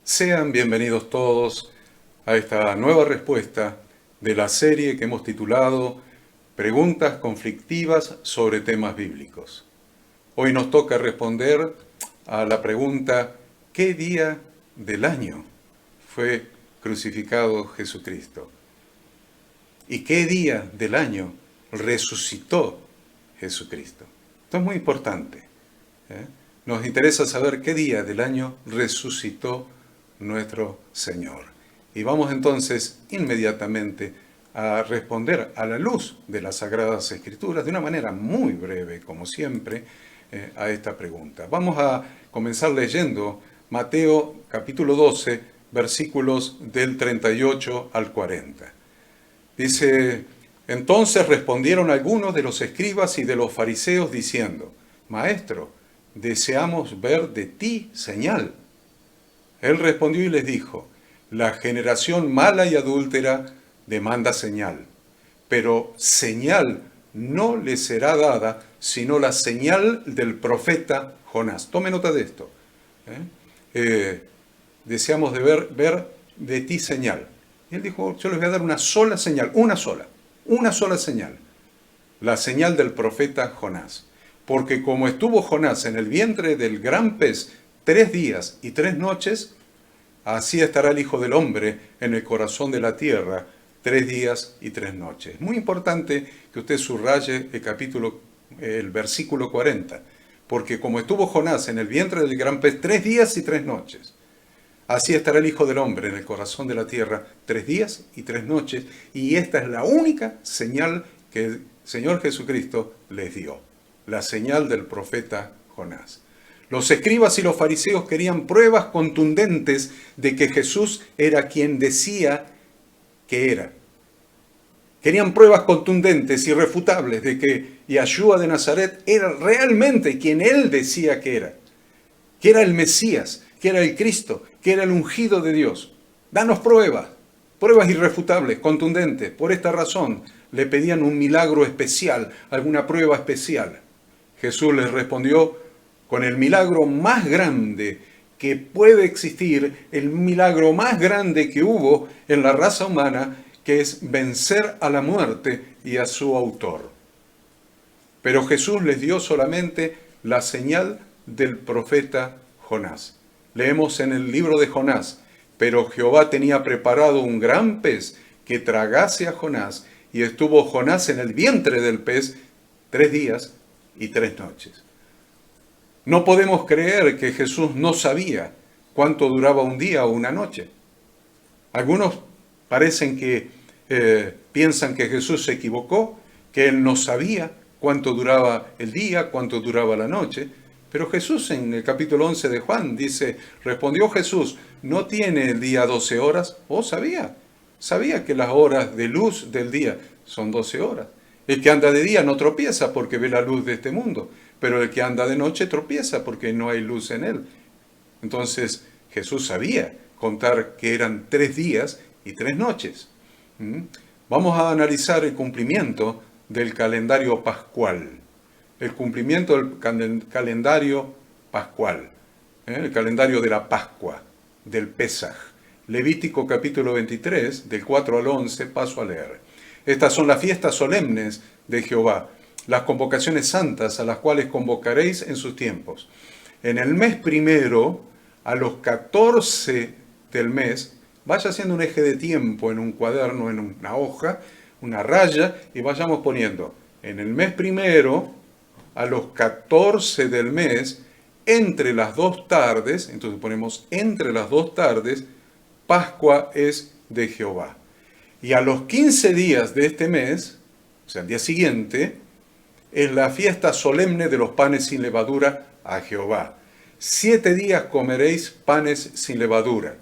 Sean bienvenidos todos a esta nueva respuesta de la serie que hemos titulado Preguntas conflictivas sobre temas bíblicos. Hoy nos toca responder a la pregunta: ¿qué día del año fue crucificado Jesucristo? ¿Y qué día del año resucitó Jesucristo? Esto es muy importante. Nos interesa saber qué día del año resucitó nuestro Señor. Y vamos entonces inmediatamente a responder a la luz de las Sagradas Escrituras de una manera muy breve, como siempre, a esta pregunta. Vamos a comenzar leyendo Mateo capítulo 12, versículos del 38 al 40. Dice: entonces respondieron algunos de los escribas y de los fariseos diciendo: Maestro, deseamos ver de ti señal. Él respondió y les dijo: la generación mala y adúltera demanda señal, pero señal no le será dada sino la señal del profeta Jonás. Tome nota de esto. Deseamos ver de ti señal. Y él dijo: yo les voy a dar una sola señal, una sola señal. La señal del profeta Jonás. Porque como estuvo Jonás en el vientre del gran pez 3 días y 3 noches, así estará el Hijo del Hombre en el corazón de la tierra 3 días y 3 noches. Muy importante que usted subraye el versículo 40. Porque como estuvo Jonás en el vientre del gran pez 3 días y 3 noches, así estará el Hijo del Hombre en el corazón de la tierra 3 días y 3 noches. Y esta es la única señal que el Señor Jesucristo les dio. La señal del profeta Jonás. Los escribas y los fariseos querían pruebas contundentes de que Jesús era quien decía que era. Querían pruebas contundentes, irrefutables, de que Yeshua de Nazaret era realmente quien él decía que era el Mesías, que era el Cristo, que era el ungido de Dios. Danos pruebas irrefutables, contundentes. Por esta razón le pedían un milagro especial, alguna prueba especial. Jesús les respondió con el milagro más grande que puede existir, el milagro más grande que hubo en la raza humana, que es vencer a la muerte y a su autor. Pero Jesús les dio solamente la señal del profeta Jonás. Leemos en el libro de Jonás: pero Jehová tenía preparado un gran pez que tragase a Jonás, y estuvo Jonás en el vientre del pez 3 días y 3 noches. No podemos creer que Jesús no sabía cuánto duraba un día o una noche. Algunos parecen que piensan que Jesús se equivocó, que él no sabía cuánto duraba el día, cuánto duraba la noche. Pero Jesús en el capítulo 11 de Juan dice: respondió Jesús, ¿no tiene el día 12 horas? Oh, sabía que las horas de luz del día son 12 horas. El que anda de día no tropieza porque ve la luz de este mundo, pero el que anda de noche tropieza porque no hay luz en él. Entonces Jesús sabía contar que eran 3 días y 3 noches. Vamos a analizar el cumplimiento del calendario pascual. El cumplimiento del calendario pascual. El calendario de la Pascua, del Pesaj. Levítico capítulo 23, del 4 al 11, paso a leer. Estas son las fiestas solemnes de Jehová, las convocaciones santas a las cuales convocaréis en sus tiempos. En el mes primero, a los 14 del mes, vaya haciendo un eje de tiempo en un cuaderno, en una hoja, una raya, y vayamos poniendo: en el mes primero, a los 14 del mes, entre las 2 tardes, entonces ponemos entre las 2 tardes, Pascua es de Jehová. Y a los 15 días de este mes, o sea, el día siguiente, es la fiesta solemne de los panes sin levadura a Jehová. 7 días comeréis panes sin levadura.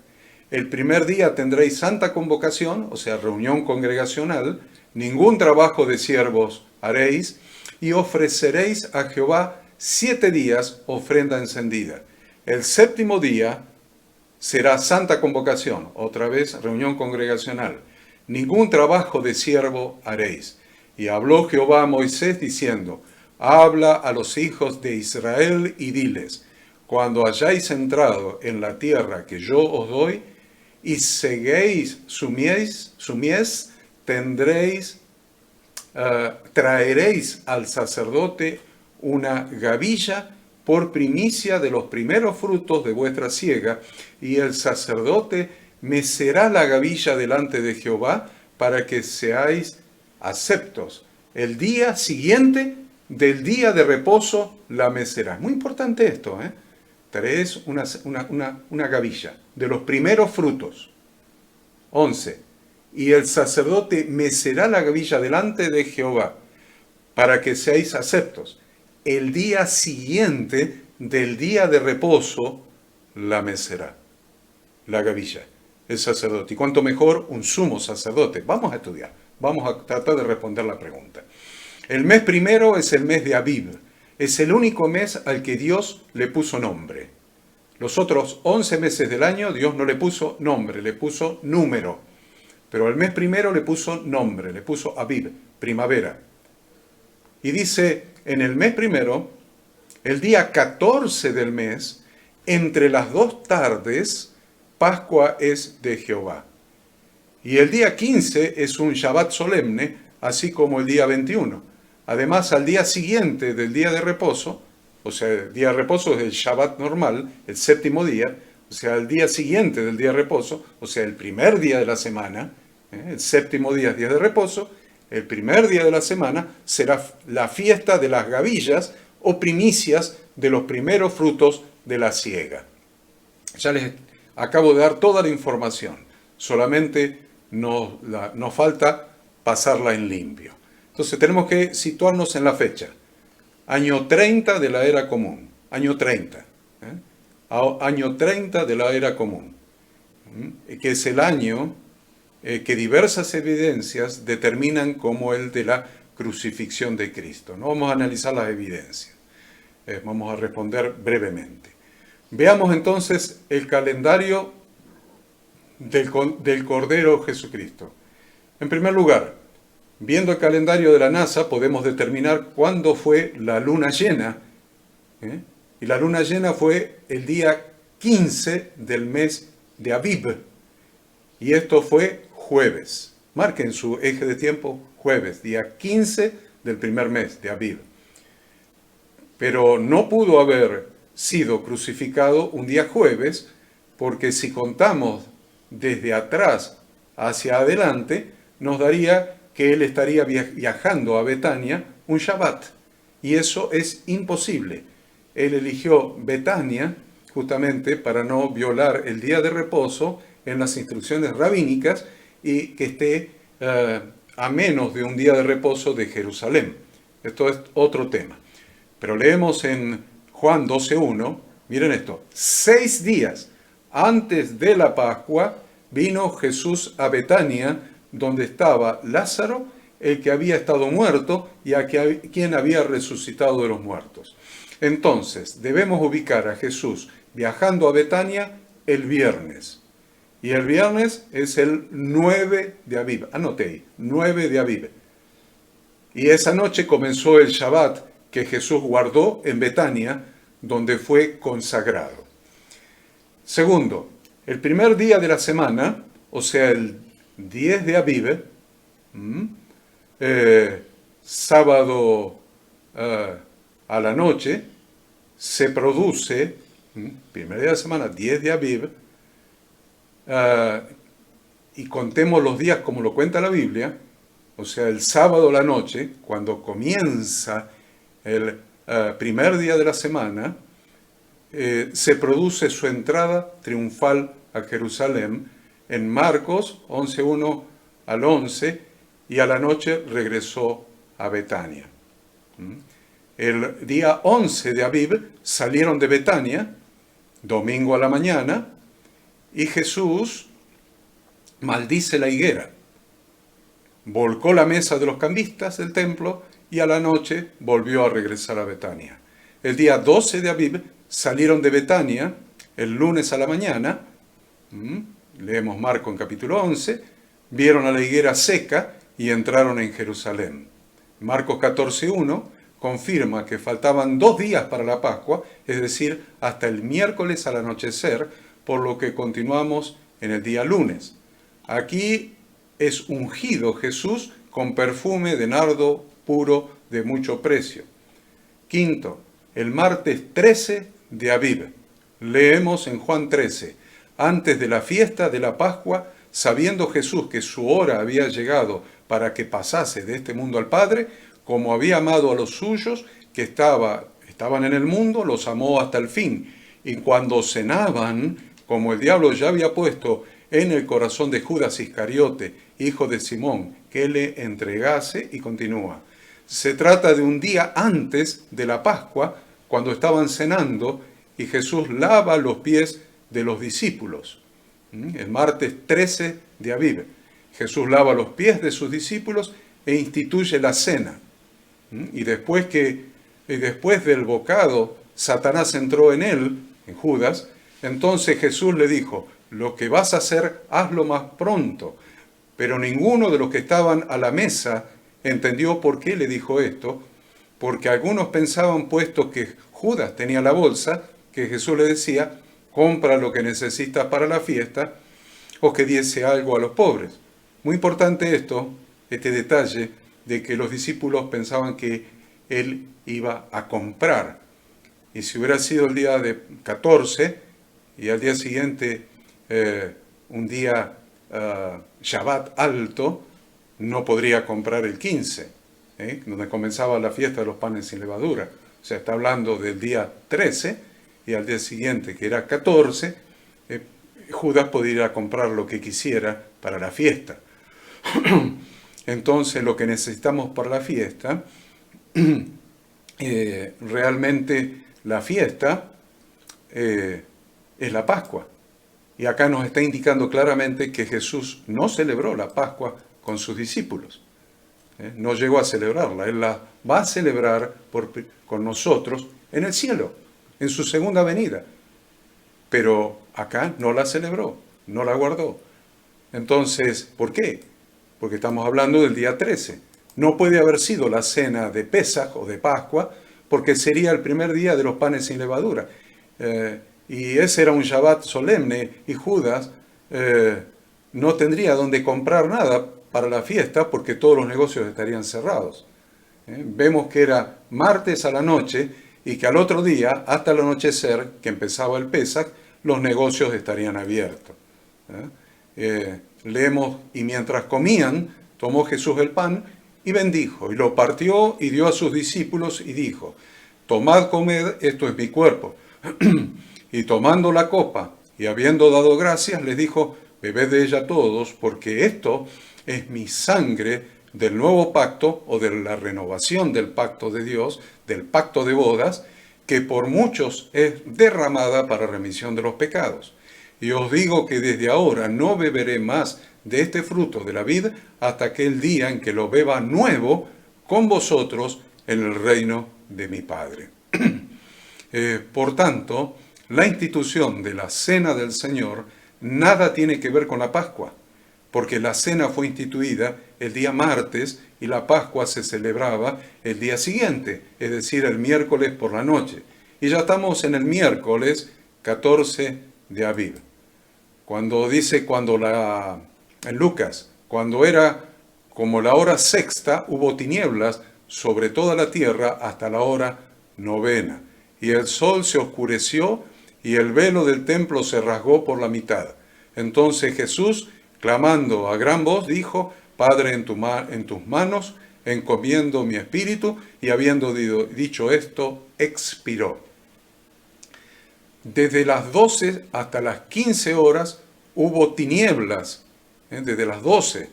El primer día tendréis santa convocación, o sea, reunión congregacional, ningún trabajo de siervos haréis, y ofreceréis a Jehová 7 días ofrenda encendida. El 7º día será santa convocación, otra vez reunión congregacional. Ningún trabajo de siervo haréis. Y habló Jehová a Moisés diciendo: habla a los hijos de Israel y diles: cuando hayáis entrado en la tierra que yo os doy, y seguéis su mies, traeréis al sacerdote una gavilla por primicia de los primeros frutos de vuestra siega, y el sacerdote mecerá la gavilla delante de Jehová para que seáis aceptos. El día siguiente del día de reposo la mecerá. Muy importante esto, ¿eh? Traes una gavilla de los primeros frutos. 11. Y el sacerdote mecerá la gavilla delante de Jehová para que seáis aceptos. El día siguiente del día de reposo la mecerá, la gavilla, el sacerdote. Y cuánto mejor un sumo sacerdote. Vamos a estudiar, vamos a tratar de responder la pregunta. El mes primero es el mes de Abib. Es el único mes al que Dios le puso nombre. Los otros 11 meses del año Dios no le puso nombre, le puso número. Pero el mes primero le puso nombre, le puso Abib, primavera. Y dice, en el mes primero, el día 14 del mes, entre las 2 tardes, Pascua es de Jehová. Y el día 15 es un Shabbat solemne, así como el día 21. Además, al día siguiente del día de reposo, o sea, el día de reposo es el Shabbat normal, el séptimo día, o sea, el día siguiente del día de reposo, o sea, el primer día de la semana, el séptimo día es día de reposo, el primer día de la semana será la fiesta de las gavillas o primicias de los primeros frutos de la siega. Ya les acabo de dar toda la información, solamente nos falta pasarla en limpio. Entonces tenemos que situarnos en la fecha. Año 30 de la era común. Año 30. Año 30 de la era común. Que es el año que diversas evidencias determinan como el de la crucifixión de Cristo. No vamos a analizar las evidencias. Vamos a responder brevemente. Veamos entonces el calendario del Cordero Jesucristo. En primer lugar, viendo el calendario de la NASA, podemos determinar cuándo fue la luna llena. Y la luna llena fue el día 15 del mes de Abib. Y esto fue jueves. Marquen su eje de tiempo jueves, día 15 del primer mes de Abib. Pero no pudo haber sido crucificado un día jueves, porque si contamos desde atrás hacia adelante, nos daría que él estaría viajando a Betania un Shabbat. Y eso es imposible. Él eligió Betania justamente para no violar el día de reposo en las instrucciones rabínicas y que esté a menos de un día de reposo de Jerusalén. Esto es otro tema. Pero leemos en Juan 12:1, miren esto, 6 días antes de la Pascua vino Jesús a Betania, donde estaba Lázaro, el que había estado muerto y quien había resucitado de los muertos. Entonces, debemos ubicar a Jesús viajando a Betania el viernes. Y el viernes es el 9 de Abib. Anote ahí, 9 de Abib. Y esa noche comenzó el Shabbat que Jesús guardó en Betania, donde fue consagrado. Segundo, el primer día de la semana, o sea, el 10 de Abib, sábado a la noche, se produce, primer día de la semana, 10 de Abib, y contemos los días como lo cuenta la Biblia, o sea, el sábado a la noche, cuando comienza el primer día de la semana, se produce su entrada triunfal a Jerusalén en Marcos 11:1 al 11, y a la noche regresó a Betania. El día 11 de Abib salieron de Betania, domingo a la mañana, y Jesús maldice la higuera, volcó la mesa de los cambistas del templo y a la noche volvió a regresar a Betania. El día 12 de Abib salieron de Betania el lunes a la mañana, leemos Marcos en capítulo 11, vieron a la higuera seca y entraron en Jerusalén. Marcos 14:1, confirma que faltaban 2 días para la Pascua, es decir, hasta el miércoles al anochecer, por lo que continuamos en el día lunes. Aquí es ungido Jesús con perfume de nardo puro de mucho precio. Quinto, el martes 13 de Aviv. Leemos en Juan 13, antes de la fiesta de la Pascua, sabiendo Jesús que su hora había llegado para que pasase de este mundo al Padre, como había amado a los suyos que estaban en el mundo, los amó hasta el fin. Y cuando cenaban, como el diablo ya había puesto en el corazón de Judas Iscariote, hijo de Simón, que le entregase, y continúa. Se trata de un día antes de la Pascua, cuando estaban cenando, y Jesús lava los pies de los discípulos. El martes 13 de Aviv. Jesús lava los pies de sus discípulos e instituye la cena. Y después del bocado, Satanás entró en él, en Judas. Entonces Jesús le dijo, lo que vas a hacer, hazlo más pronto. Pero ninguno de los que estaban a la mesa entendió por qué le dijo esto, porque algunos pensaban, puesto que Judas tenía la bolsa, que Jesús le decía, compra lo que necesitas para la fiesta, o que diese algo a los pobres. Muy importante este detalle de que los discípulos pensaban que él iba a comprar. Y si hubiera sido el día de 14 y al día siguiente un día Shabbat alto, no podría comprar el 15, donde comenzaba la fiesta de los panes sin levadura. O sea, está hablando del día 13 y al día siguiente, que era 14, Judas podía ir a comprar lo que quisiera para la fiesta. Entonces, lo que necesitamos para la fiesta, realmente la fiesta es la Pascua. Y acá nos está indicando claramente que Jesús no celebró la Pascua con sus discípulos. No llegó a celebrarla. Él la va a celebrar con nosotros en el cielo, en su segunda venida. Pero acá no la celebró, no la guardó. Entonces, ¿por qué? Porque estamos hablando del día 13. No puede haber sido la cena de Pesaj o de Pascua, porque sería el primer día de los panes sin levadura. Y ese era un Shabbat solemne, y Judas no tendría donde comprar nada para la fiesta, porque todos los negocios estarían cerrados. Vemos que era martes a la noche, y que al otro día, hasta el anochecer, que empezaba el Pesaj, los negocios estarían abiertos. Leemos, y mientras comían, tomó Jesús el pan y bendijo, y lo partió y dio a sus discípulos y dijo, tomad, comed, esto es mi cuerpo. Y tomando la copa y habiendo dado gracias, les dijo, bebed de ella todos, porque esto es mi sangre del nuevo pacto, o de la renovación del pacto de Dios, del pacto de bodas, que por muchos es derramada para remisión de los pecados. Y os digo que desde ahora no beberé más de este fruto de la vid hasta aquel día en que lo beba nuevo con vosotros en el reino de mi Padre. Por tanto, la institución de la Cena del Señor nada tiene que ver con la Pascua, porque la cena fue instituida el día martes y la Pascua se celebraba el día siguiente, es decir, el miércoles por la noche. Y ya estamos en el miércoles 14 de Aviv. Cuando dice, en Lucas, cuando era como la hora sexta, hubo tinieblas sobre toda la tierra hasta la hora novena. Y el sol se oscureció y el velo del templo se rasgó por la mitad. Entonces Jesús, clamando a gran voz, dijo, Padre, en tus manos encomiendo mi espíritu, y habiendo dicho esto, expiró. Desde las 12 hasta las 15 horas hubo tinieblas. Desde las 12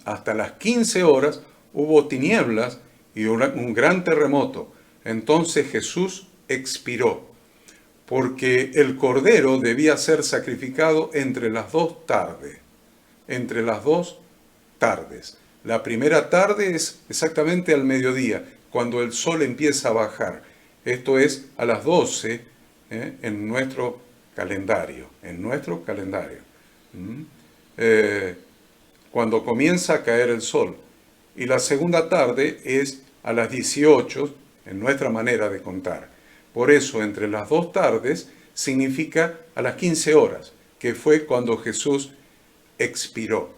hasta las 15 horas hubo tinieblas y un gran terremoto. Entonces Jesús expiró, porque el cordero debía ser sacrificado entre las 2 tardes. Entre las 2 tardes. La primera tarde es exactamente al mediodía, cuando el sol empieza a bajar. Esto es a las 12 en nuestro calendario. Cuando comienza a caer el sol. Y la segunda tarde es a las 18, en nuestra manera de contar. Por eso, entre las 2 tardes significa a las 15 horas, que fue cuando Jesús expiró.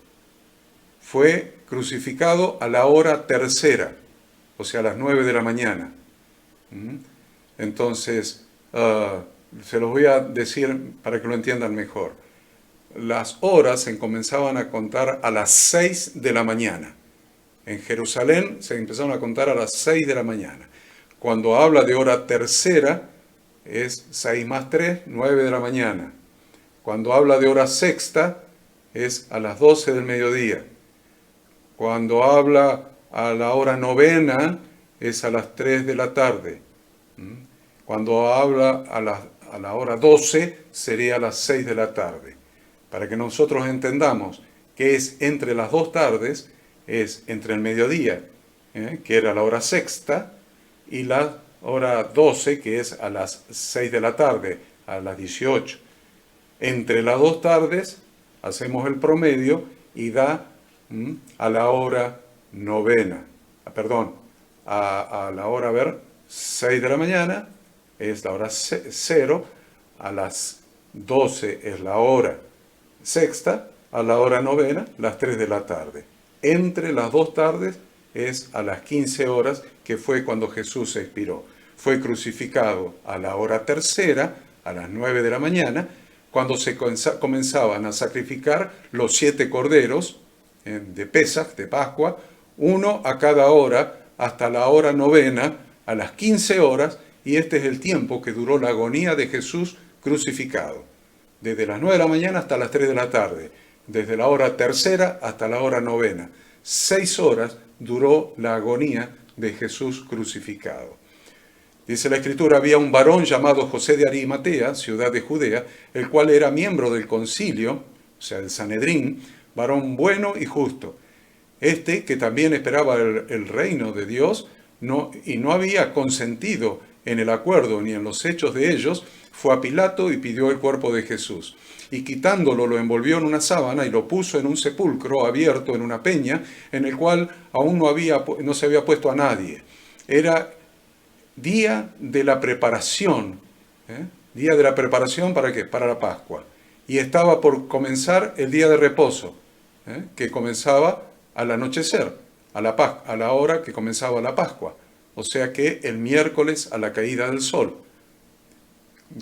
Fue crucificado a la hora tercera, o sea, a las 9 de la mañana. Entonces, se los voy a decir para que lo entiendan mejor. Las horas se comenzaban a contar a las 6 de la mañana. En Jerusalén se empezaron a contar a las 6 de la mañana. Cuando habla de hora tercera, es 6 más 3, 9 de la mañana. Cuando habla de hora sexta, es a las 12 del mediodía. Cuando habla a la hora novena, es a las 3 de la tarde. Cuando habla a la hora 12, sería a las 6 de la tarde. Para que nosotros entendamos que es entre las 2 tardes, es entre el mediodía, que era la hora sexta, y la hora 12, que es a las 6 de la tarde, a las 18. Entre las 2 tardes hacemos el promedio y da a la hora novena, a la hora, 6 de la mañana es la hora 0, a las 12 es la hora sexta, a la hora novena, las 3 de la tarde. Entre las 2 tardes es a las 15 horas, que fue cuando Jesús expiró. Fue crucificado a la hora tercera, a las 9 de la mañana, cuando se comenzaban a sacrificar los 7 corderos de Pesaj, de Pascua, uno a cada hora, hasta la hora novena, a las 15 horas, y este es el tiempo que duró la agonía de Jesús crucificado. Desde las 9 de la mañana hasta las 3 de la tarde, desde la hora tercera hasta la hora novena. 6 horas duró la agonía de Jesús crucificado. Dice la Escritura, había un varón llamado José de Arimatea, ciudad de Judea, el cual era miembro del concilio, o sea, del Sanedrín, varón bueno y justo. Este, que también esperaba el reino de Dios, y no había consentido en el acuerdo ni en los hechos de ellos, fue a Pilato y pidió el cuerpo de Jesús. Y quitándolo, lo envolvió en una sábana y lo puso en un sepulcro abierto en una peña, en el cual aún no se había puesto a nadie. Era día de la preparación. Día de la preparación, ¿para qué? Para la Pascua. Y estaba por comenzar el día de reposo, que comenzaba al anochecer, a la hora que comenzaba la Pascua. O sea que el miércoles a la caída del sol.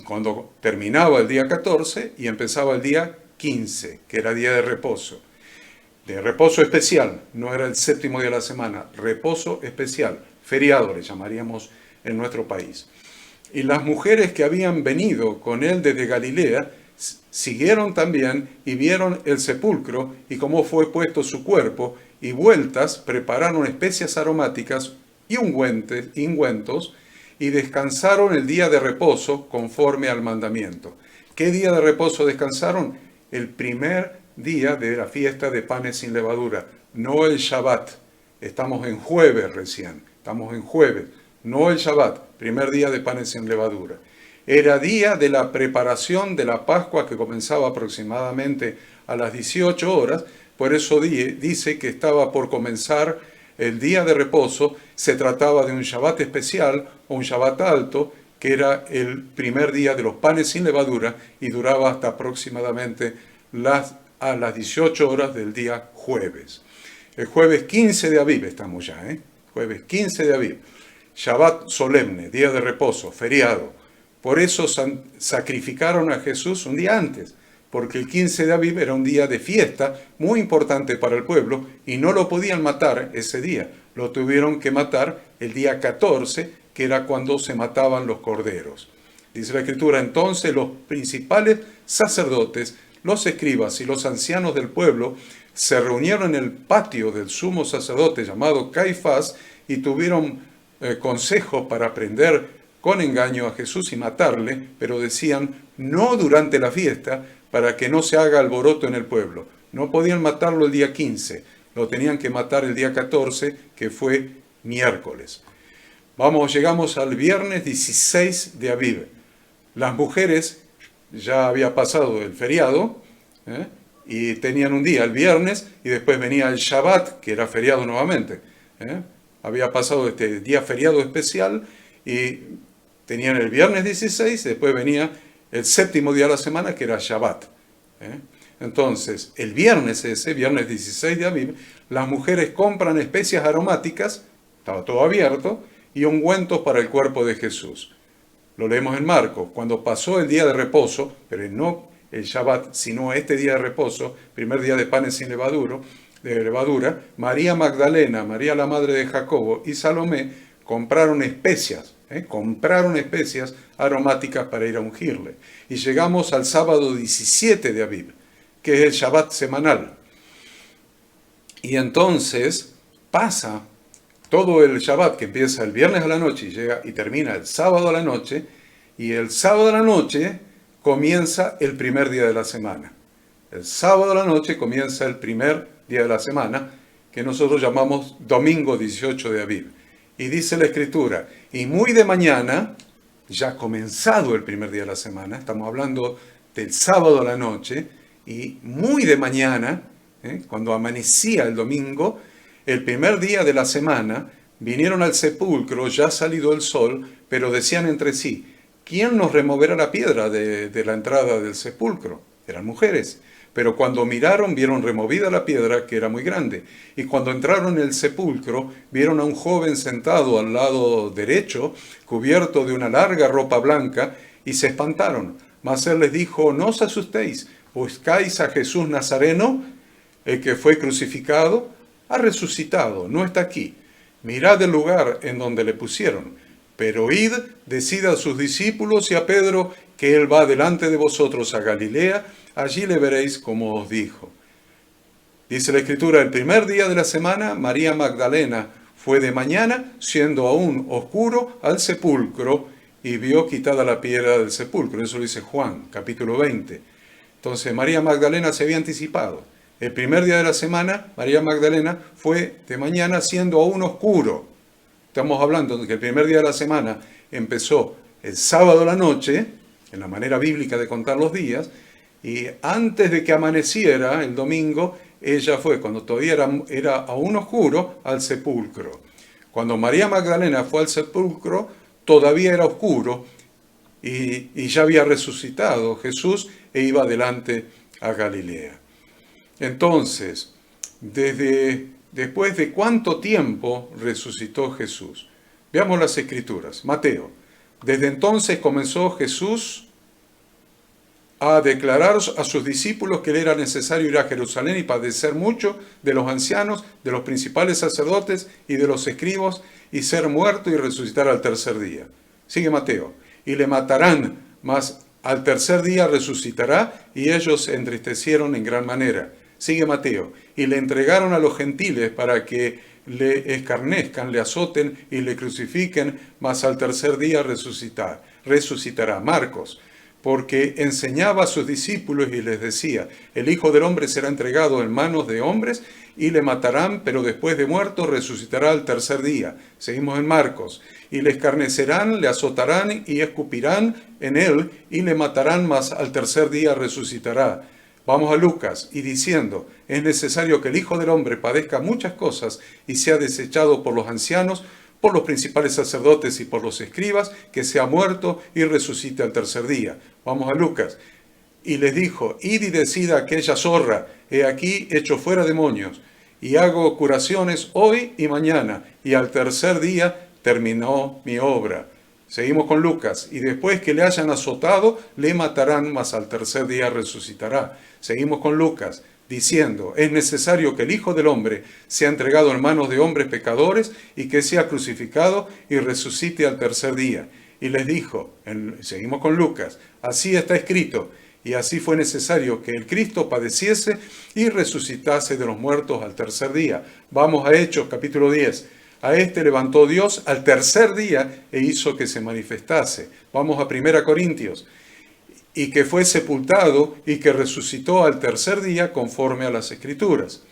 Cuando terminaba el día 14 y empezaba el día 15, que era día de reposo especial, no era el 7º día de la semana, reposo especial, feriado le llamaríamos en nuestro país. Y las mujeres que habían venido con él desde Galilea siguieron también y vieron el sepulcro y cómo fue puesto su cuerpo, y vueltas prepararon especias aromáticas y ungüentos, y descansaron el día de reposo conforme al mandamiento. ¿Qué día de reposo descansaron? El primer día de la fiesta de panes sin levadura, no el Shabbat. Estamos en jueves recién, no el Shabbat, primer día de panes sin levadura. Era día de la preparación de la Pascua, que comenzaba aproximadamente a las 18 horas, por eso dice que estaba por comenzar el día de reposo. Se trataba de un Shabbat especial o un Shabbat alto, que era el primer día de los panes sin levadura y duraba hasta aproximadamente a las 18 horas del día jueves. El jueves 15 de Aviv estamos ya, jueves 15 de Aviv. Shabbat solemne, día de reposo, feriado. Por eso sacrificaron a Jesús un día antes, porque el 15 de Aviv era un día de fiesta muy importante para el pueblo y no lo podían matar ese día. Lo tuvieron que matar el día 14, que era cuando se mataban los corderos. Dice la Escritura, entonces los principales sacerdotes, los escribas y los ancianos del pueblo se reunieron en el patio del sumo sacerdote llamado Caifás y tuvieron consejos para prender con engaño a Jesús y matarle, pero decían, no durante la fiesta, para que no se haga alboroto en el pueblo. No podían matarlo el día 15, lo tenían que matar el día 14, que fue miércoles. Llegamos al viernes 16 de Aviv. Las mujeres, ya había pasado el feriado, y tenían un día, el viernes, y después venía el Shabbat, que era feriado nuevamente. había pasado este día feriado especial y tenían el viernes 16, después venía el séptimo día de la semana, que era Shabbat. Entonces, el viernes ese, viernes 16 de Aviv, las mujeres compran especias aromáticas, estaba todo abierto, y ungüentos para el cuerpo de Jesús. Lo leemos en Marcos. Cuando pasó el día de reposo, pero no el Shabbat, sino este día de reposo, primer día de panes sin levadura, María Magdalena, María la madre de Jacobo y Salomé compraron especias aromáticas para ir a ungirle. Y llegamos al sábado 17 de Aviv, que es el Shabbat semanal. Y entonces pasa todo el Shabbat, que empieza el viernes a la noche y llega y termina el sábado a la noche, y el sábado a la noche comienza el primer día de la semana. El sábado a la noche comienza el primer día de la semana, que nosotros llamamos domingo 18 de Aviv. Y dice la Escritura, y muy de mañana, ya comenzado el primer día de la semana, estamos hablando del sábado a la noche, y muy de mañana, cuando amanecía el domingo, el primer día de la semana, vinieron al sepulcro, ya salido el sol, pero decían entre sí, ¿quién nos removerá la piedra de la entrada del sepulcro? Eran mujeres. Pero cuando miraron, vieron removida la piedra, que era muy grande. Y cuando entraron en el sepulcro, vieron a un joven sentado al lado derecho, cubierto de una larga ropa blanca, y se espantaron. Mas él les dijo, no os asustéis, buscáis a Jesús Nazareno, el que fue crucificado, ha resucitado, no está aquí. Mirad el lugar en donde le pusieron. Pero id, decid a sus discípulos y a Pedro que él va delante de vosotros a Galilea, allí le veréis como os dijo. Dice la Escritura, el primer día de la semana, María Magdalena fue de mañana, siendo aún oscuro, al sepulcro y vio quitada la piedra del sepulcro. Eso lo dice Juan, capítulo 20. Entonces María Magdalena se había anticipado. El primer día de la semana, María Magdalena fue de mañana, siendo aún oscuro. Estamos hablando de que el primer día de la semana empezó el sábado a la noche, en la manera bíblica de contar los días, y antes de que amaneciera el domingo, ella fue, cuando todavía era aún oscuro, al sepulcro. Cuando María Magdalena fue al sepulcro, todavía era oscuro y ya había resucitado Jesús e iba adelante a Galilea. Entonces, después de cuánto tiempo resucitó Jesús. Veamos las Escrituras. Mateo. Desde entonces comenzó Jesús a declarar a sus discípulos que le era necesario ir a Jerusalén y padecer mucho de los ancianos, de los principales sacerdotes y de los escribas, y ser muerto y resucitar al tercer día. Sigue Mateo. Y le matarán, mas al tercer día resucitará, y ellos se entristecieron en gran manera. Sigue Mateo. Y le entregaron a los gentiles para que le escarnezcan, le azoten y le crucifiquen, mas al tercer día resucitará. Marcos. Porque enseñaba a sus discípulos y les decía, el Hijo del Hombre será entregado en manos de hombres y le matarán, pero después de muerto resucitará al tercer día. Seguimos en Marcos. Y le escarnecerán, le azotarán y escupirán en él y le matarán, mas al tercer día resucitará. Vamos a Lucas, y diciendo, es necesario que el Hijo del Hombre padezca muchas cosas y sea desechado por los ancianos, por los principales sacerdotes y por los escribas, que sea muerto y resucite al tercer día. Vamos a Lucas. Y les dijo, id y decid a aquella zorra, he aquí echo fuera demonios, y hago curaciones hoy y mañana, y al tercer día terminó mi obra. Seguimos con Lucas. Y después que le hayan azotado, le matarán, mas al tercer día resucitará. Seguimos con Lucas, diciendo, es necesario que el Hijo del Hombre sea entregado en manos de hombres pecadores y que sea crucificado y resucite al tercer día. Y les dijo, seguimos con Lucas, así está escrito, y así fue necesario que el Cristo padeciese y resucitase de los muertos al tercer día. Vamos a Hechos, capítulo 10. A este levantó Dios al tercer día e hizo que se manifestase. Vamos a 1 Corintios. Y que fue sepultado y que resucitó al tercer día conforme a las Escrituras.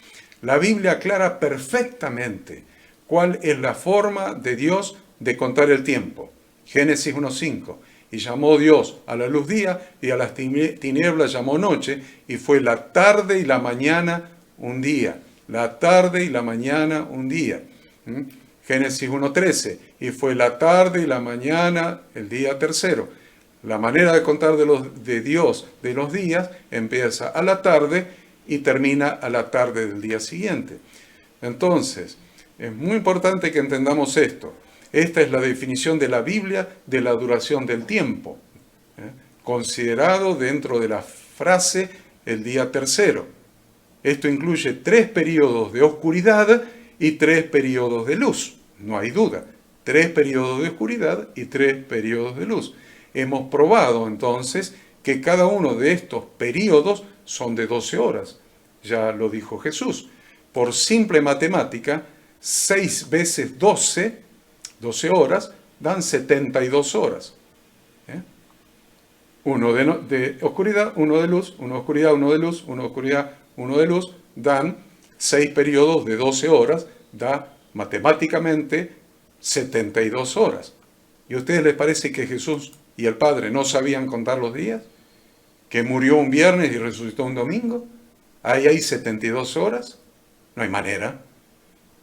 La Biblia aclara perfectamente cuál es la forma de Dios de contar el tiempo. Génesis 1:5. Y llamó Dios a la luz día y a las tinieblas llamó noche, y fue la tarde y la mañana un día. La tarde y la mañana un día. Génesis 1:13, y fue la tarde y la mañana el día tercero. La manera de contar de Dios de los días empieza a la tarde y termina a la tarde del día siguiente. Entonces, es muy importante que entendamos esto. Esta es la definición de la Biblia de la duración del tiempo, considerado dentro de la frase el día tercero. Esto incluye 3 periodos de oscuridad y 3 periodos de luz, no hay duda. 3 periodos de oscuridad y 3 periodos de luz. Hemos probado entonces que cada uno de estos periodos son de 12 horas. Ya lo dijo Jesús. Por simple matemática, 6 veces 12 horas, dan 72 horas. Uno de oscuridad, uno de luz, uno de oscuridad, uno de luz, uno de oscuridad, uno de luz, dan 6 periodos de 12 horas, da matemáticamente 72 horas. ¿Y a ustedes les parece que Jesús y el Padre no sabían contar los días? ¿Que murió un viernes y resucitó un domingo? ¿Ahí hay 72 horas? No hay manera.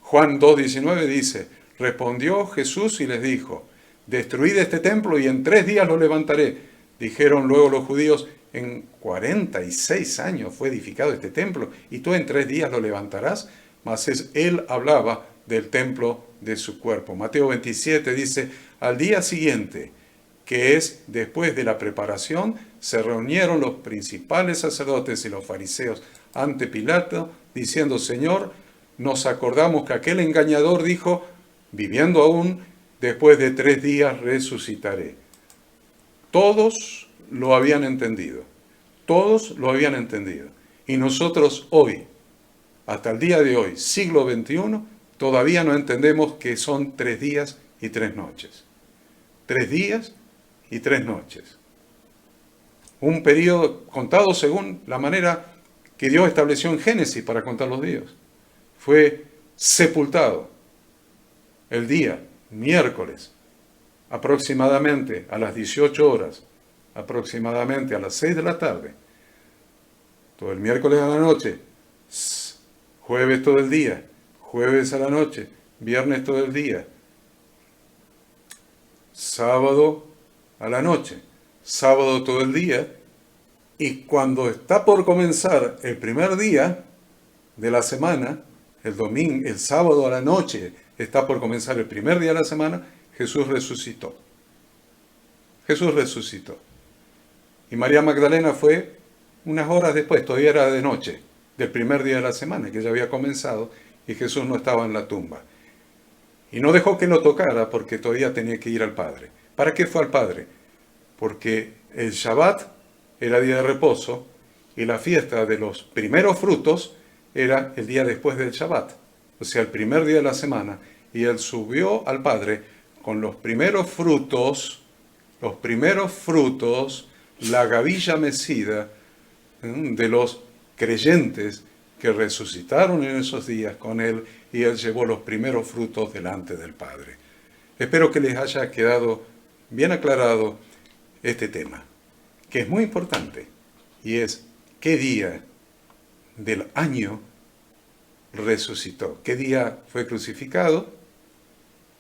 Juan 2:19 dice, respondió Jesús y les dijo, destruid este templo y en 3 días lo levantaré. Dijeron luego los judíos, en 46 años fue edificado este templo y tú en 3 días lo levantarás. Mas él hablaba del templo de su cuerpo. Mateo 27 dice, al día siguiente, que es después de la preparación, se reunieron los principales sacerdotes y los fariseos ante Pilato, diciendo, Señor, nos acordamos que aquel engañador dijo, viviendo aún, después de 3 días resucitaré. Todos lo habían entendido. Todos lo habían entendido. Y nosotros hoy, hasta el día de hoy, siglo XXI, todavía no entendemos que son 3 días y 3 noches. 3 días y 3 noches. Un periodo contado según la manera que Dios estableció en Génesis para contar los días. Fue sepultado el día, miércoles, aproximadamente a las 18 horas, aproximadamente a las 6 de la tarde, todo el miércoles a la noche, jueves todo el día, jueves a la noche, viernes todo el día, sábado a la noche, sábado todo el día, y cuando está por comenzar el primer día de la semana, el domingo, el sábado a la noche, está por comenzar el primer día de la semana, Jesús resucitó. Jesús resucitó. Y María Magdalena fue unas horas después, todavía era de noche, del primer día de la semana, que ya había comenzado, y Jesús no estaba en la tumba. Y no dejó que lo tocara porque todavía tenía que ir al Padre. ¿Para qué fue al Padre? Porque el Shabbat era día de reposo y la fiesta de los primeros frutos era el día después del Shabbat, o sea, el primer día de la semana. Y él subió al Padre con los primeros frutos, la gavilla mecida de los creyentes que resucitaron en esos días con él, y él llevó los primeros frutos delante del Padre. Espero que les haya quedado bien aclarado este tema, que es muy importante, y es qué día del año resucitó, qué día fue crucificado,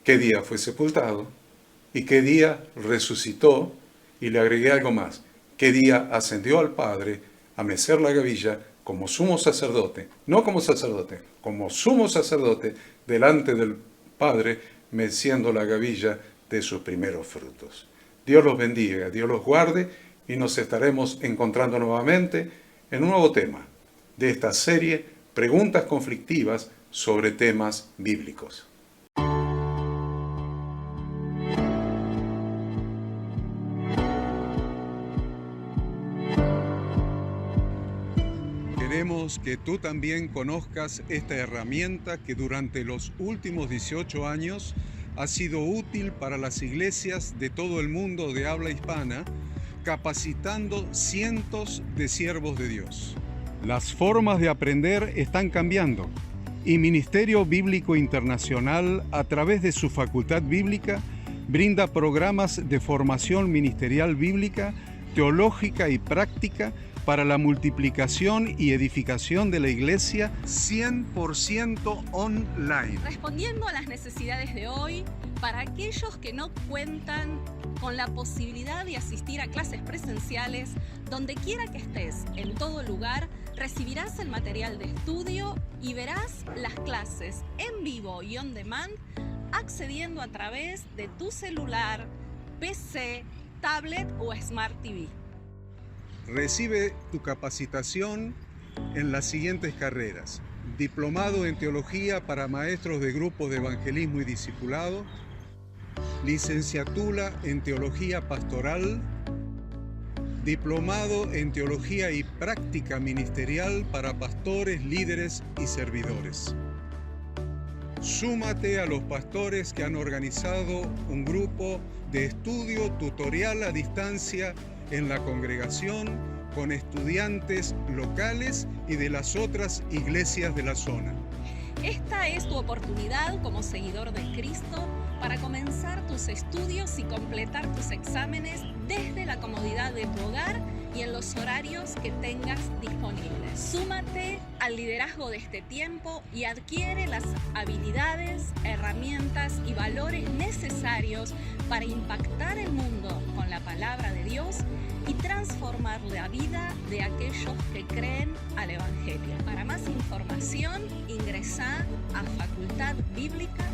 qué día fue sepultado, y qué día resucitó, y le agregué algo más, qué día ascendió al Padre a mecer la gavilla como sumo sacerdote, no como sacerdote, como sumo sacerdote delante del Padre, meciendo la gavilla de sus primeros frutos. Dios los bendiga, Dios los guarde, y nos estaremos encontrando nuevamente en un nuevo tema de esta serie, Preguntas conflictivas sobre temas bíblicos. Queremos que tú también conozcas esta herramienta que durante los últimos 18 años ha sido útil para las iglesias de todo el mundo de habla hispana, capacitando cientos de siervos de Dios. Las formas de aprender están cambiando y Ministerio Bíblico Internacional, a través de su Facultad Bíblica, brinda programas de formación ministerial bíblica teológica y práctica para la multiplicación y edificación de la iglesia 100% online. Respondiendo a las necesidades de hoy, para aquellos que no cuentan con la posibilidad de asistir a clases presenciales, donde quiera que estés, en todo lugar, recibirás el material de estudio y verás las clases en vivo y on demand, accediendo a través de tu celular, PC, tablet o Smart TV. Recibe tu capacitación en las siguientes carreras: diplomado en teología para maestros de grupos de evangelismo y discipulado, licenciatura en teología pastoral, diplomado en teología y práctica ministerial para pastores, líderes y servidores. Súmate a los pastores que han organizado un grupo de estudio tutorial a distancia en la congregación con estudiantes locales y de las otras iglesias de la zona. Esta es tu oportunidad como seguidor de Cristo para comenzar tus estudios y completar tus exámenes desde la comodidad de tu hogar y en los horarios que tengas disponibles. Súmate al liderazgo de este tiempo y adquiere las habilidades, herramientas y valores necesarios para impactar el mundo con la palabra de Dios y transformar la vida de aquellos que creen al Evangelio. Para más información, ingresá a Facultad Bíblica